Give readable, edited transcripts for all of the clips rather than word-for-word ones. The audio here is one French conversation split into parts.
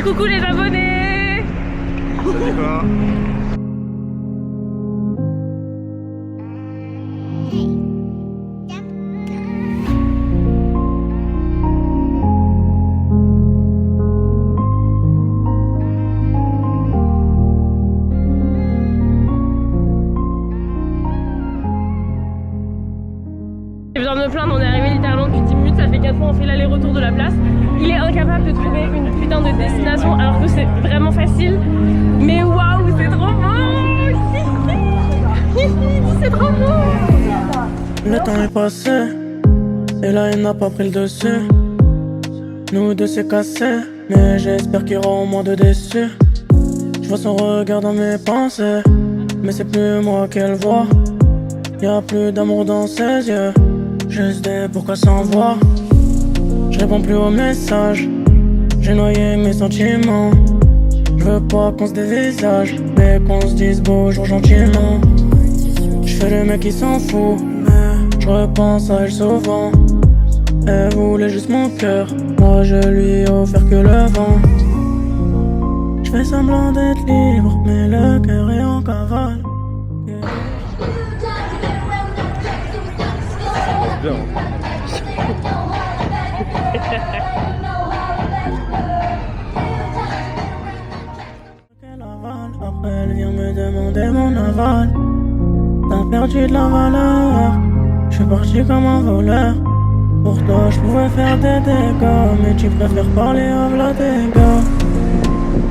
Et coucou les abonnés. Salut quoi. J'ai besoin de me plaindre, on est arrivé littéralement depuis 10 minutes, ça fait 4 fois on fait l'aller-retour de la place. Il est incapable de trouver une putain de destination alors que c'est vraiment facile. Mais waouh, c'est trop beau. C'est trop beau. Le temps est passé, et là il n'a pas pris le dessus. Nous deux c'est cassé, mais j'espère qu'il y aura au moins de déçus. Je vois son regard dans mes pensées, mais c'est plus moi qu'elle voit. Y'a plus d'amour dans ses yeux, juste des pourquoi sans voix. Je réponds plus aux messages, j'ai noyé mes sentiments. Je veux pas qu'on se dévisage, mais qu'on se dise bonjour gentiment. Je fais le mec qui s'en fout, mais je repense à elle souvent. Elle voulait juste mon cœur, moi je lui ai offert que le vent. Je fais semblant d'être libre, mais le cœur est en cavale. Bien. Après elle vient me demander mon aval. T'as perdu de la valeur, je suis parti comme un voleur. Pour toi je pouvais faire des dégâts, mais tu préfères parler à v'là des gars.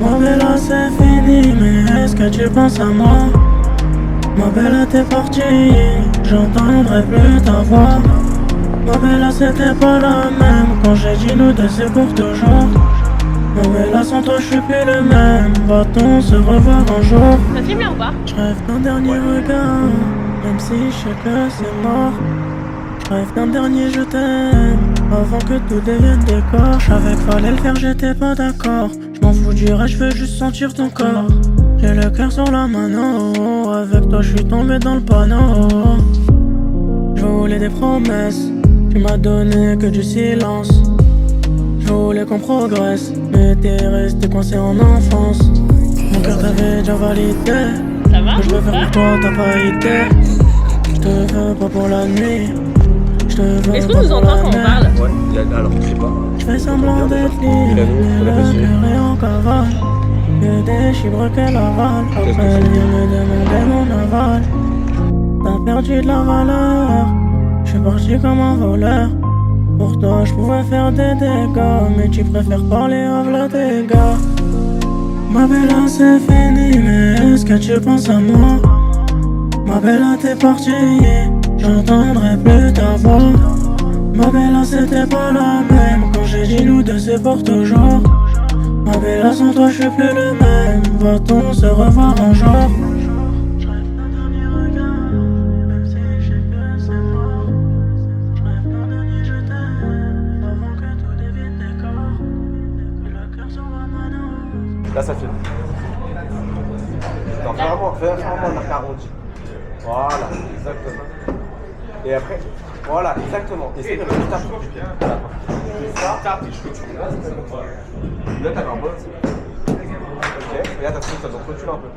Ma bella c'est fini, mais est-ce que tu penses à moi? Ma bella t'es partie, j'entendrai plus ta voix. Ma bella c'était pas la même, quand j'ai dit nous deux c'est pour toujours. Ma bella sans toi je suis plus le même, va-t-on se revoir un jour? Ça filme là ou pas? Je rêve d'un dernier regard, même si je sais que c'est mort. Je rêve d'un dernier je t'aime, avant que tout devienne décor. Je savais qu'il fallait le faire, j'étais pas d'accord. Je m'en fous du reste, je veux juste sentir ton corps. J'ai le cœur sur la mano, avec toi je suis tombé dans le panneau. Je voulais des promesses, tu m'as donné que du silence. Je voulais qu'on progresse, mais t'es resté coincé en enfance. Mon cœur t'avait déjà validé, Ça va? que je veux faire pour toi t'as pas été. Je te veux pas pour la nuit, je te veux Est-ce pas qu'on nous pour entend la quand on mer. parle? Ouais, alors je sais pas. Je fais semblant d'être libre, Il a nous, mais on l'a le fait cœur est en cavale. Que des chibres qu'elle avale, Qu'est-ce que après elle c'est? vient me demander mon aval. T'as perdu de la valeur, je suis parti comme un voleur. Pour toi je pouvais faire des dégâts, mais tu préfères parler à v'là des gars. Ma bella c'est fini, mais est-ce que tu penses à moi? Ma bella t'es partie, j'entendrai plus ta voix. Ma bella c'était pas la même, quand j'ai dit nous deux c'est pour toujours. Ma bella sans toi je suis plus le même, va-t-on se revoir un jour? Je rêve d'un dernier regard, même si je sais que c'est mort. Je rêve d'un dernier je t'aime, avant que tout devienne décor. Que le cœur sur la mano. Là ça filme. Non, fais vraiment marque arrondi. Voilà, exactement. Et après, voilà, exactement. Et c'est le petit tape. Et ça, tape tes cheveux. Là t'as un bon. Ok, et là t'as tout, ça doit reculer un peu.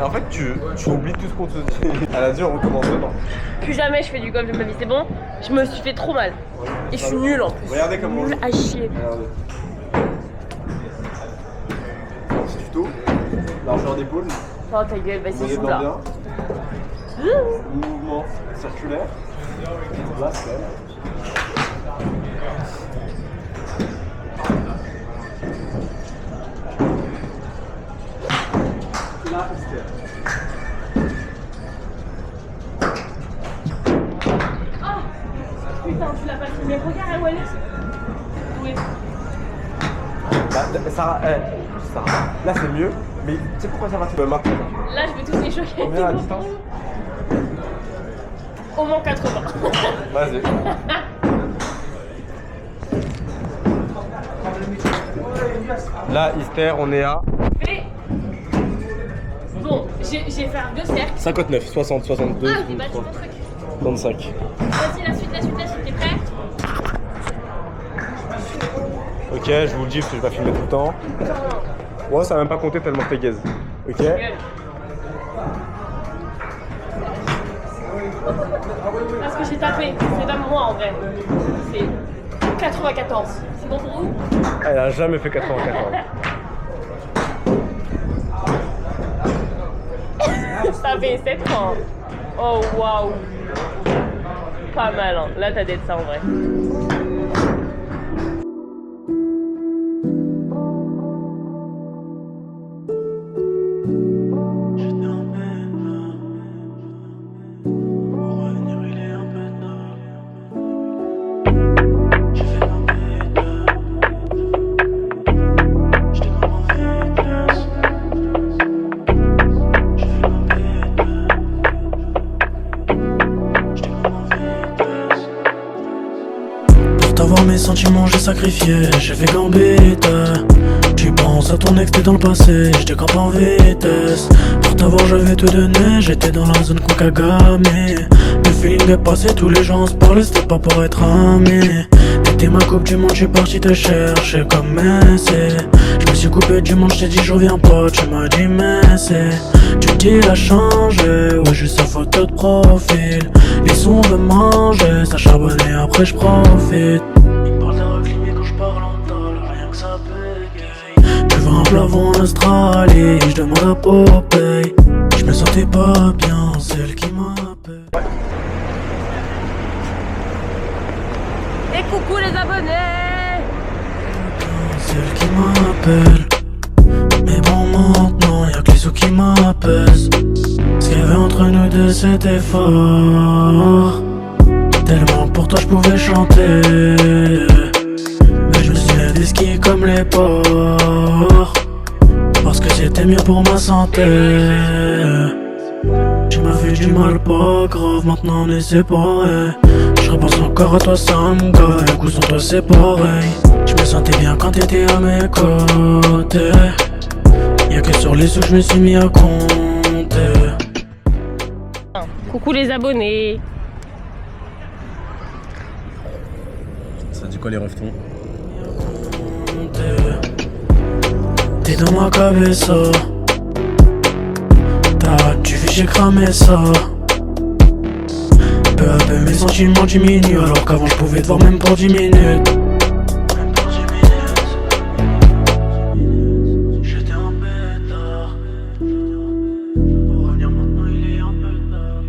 En fait, tu oublies tout ce qu'on te dit. Elle a dit on recommence demain. Plus jamais je fais du golf de ma vie, c'est bon. Je me suis fait trop mal. Et je suis nulle en plus. Regardez comment on Nulle à chier. Regardez. Petit tuto, largeur d'épaule, Oh ta gueule, vas-y, moyen joue de là. bien, mouvement circulaire, là c'est là, externe. Putain, tu l'as pas fait. Mais regarde où elle est. Oui. Sarah, Sarah, là c'est mieux, mais tu sais pourquoi ça va te maintenant? Là, je vais tous les choquer. Combien à distance? Au moins 80. Vas-y. Là, Easter, on est à Bon, j'ai fait un 2 cercles. 59, 60, 62, Ah, j'ai battu mon truc. 35. Vas-y, la suite, t'es prêt? Ok, je vous le dis parce que je vais pas filmer tout le temps. Ouais, ça va même pas compter tellement t'es gaze. Ok. Parce que j'ai tapé, c'est pas moi en vrai. C'est 94. C'est bon pour vous? Elle a jamais fait 94. Ça fait 7 ans. Oh waouh. Pas mal, hein. Là t'as d'être ça en vrai. T'avoir mes sentiments, j'ai sacrifié, j'ai fait gambite. Tu penses à ton ex, t'es dans le passé, j'étais camp en vitesse. Pour t'avoir, j'avais tout donné, j'étais dans la zone Kokagame. Le feeling est passé, tous les gens se parlaient, c'était pas pour être amis. T'étais ma coupe du monde, j'suis parti te chercher comme Messi. Je me suis coupé du monde, j't'ai dit je reviens pas, tu m'as dit Messi. Tu dis il a changé, ouais juste sa photo de profil. Les sons de manger, ça charbonne et après j'profite. Il me parle d'incliné quand j'parle en tôle, rien que ça bégaye. Tu veux un plafond en Australie, j'demande à Popeye. J'me sentais pas bien, celle qui m'appelle. Et coucou les abonnés. Celle qui m'appelle. Mais bon maintenant y'a que les sous qui m'apaisent. Ce qu'il y avait entre nous deux c'était fort. Tellement pour toi je pouvais chanter. Mais je me suis investi comme les porcs. Parce que c'était mieux pour ma santé. Tu m'as fait du mal pas grave, maintenant on est séparés. Je repense encore à toi sans me gars, et coup sans toi c'est pareil. Je me sentais bien quand t'étais à mes côtés. Y'a que sur les sous je me suis mis à compter. Coucou les abonnés. Ça dit quoi les reftons? T'es dans ma cabeza. Tu fais j'ai cramé ça. Peu à peu mes sentiments diminuent. Alors qu'avant je pouvais te voir même pour 10 minutes. J'étais un bêtard. Pour revenir maintenant il est un peu tard.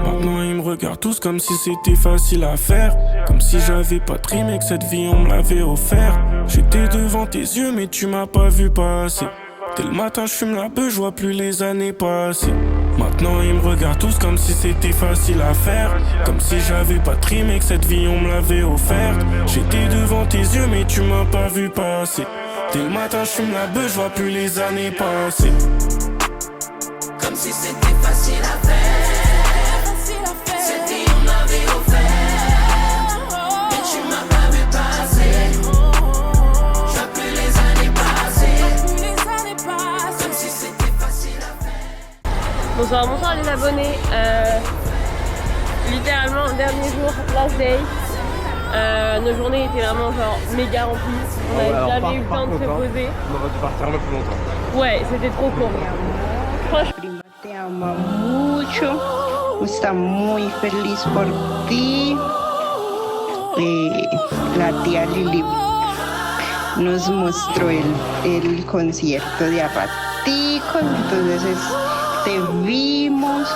Maintenant ils me regardent tous comme si c'était facile à faire. Comme si j'avais pas de rime et que cette vie on me l'avait offert. J'étais devant tes yeux mais tu m'as pas vu passer. Dès le matin je fume la beuh, je vois plus les années passer. Maintenant ils me regardent tous comme si c'était facile à faire. Comme si j'avais pas de rime et que cette vie on me l'avait offerte. J'étais devant tes yeux mais tu m'as pas vu passer. Dès le matin je fume la beuh, je vois plus les années passer. Comme si c'était facile à faire. Cette vie on m'avait offert. Mais tu m'as pas vu passer. Je vois plus les années passer. Comme si c'était facile à faire. Bonsoir les abonnés. Littéralement dernier jour, last day. Nos journées étaient vraiment genre méga remplies. On a jamais eu le temps de se poser. On aurait dû partir un peu plus longtemps. Ouais, c'était trop court. Prima te ama mucho, está muy feliz por ti. La tía Lili nos mostró el concierto de a ratico, entonces te vimos,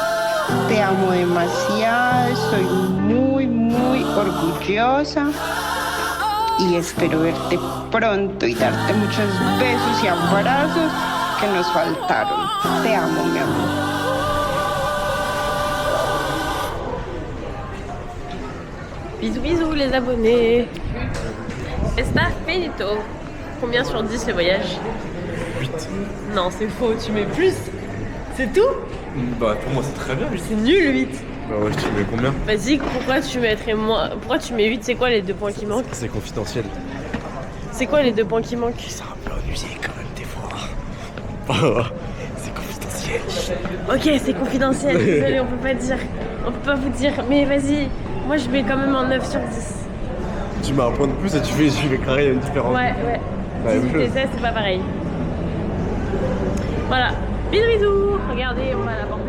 te amo demasiado, estoy muy orgullosa y espero verte pronto y darte muchos besos y abrazos que nos faltaron. Te amo, mi amor. Bisous les abonnés. Está finito. combien sur 10 le voyage? 8. Non, c'est faux, tu mets plus. C'est tout? Bah pour moi c'est très bien 8. C'est nul 8. Bah ouais, tu mets combien? Vas-y, pourquoi tu mettrais moins? Pourquoi tu mets 8? C'est quoi les 2 points qui manquent? C'est confidentiel. C'est quoi les 2 points qui manquent? C'est un peu ennuyé quand même des fois. C'est confidentiel. Ok, c'est confidentiel, désolé, on peut pas dire. On peut pas vous dire, mais vas-y, moi je mets quand même un 9 sur 10. Tu mets un point de plus et tu fais carré une différence. Ouais. Bah, 18 et 16, c'est pas pareil. Voilà. Bisous bisous. Regardez, on va à la porte.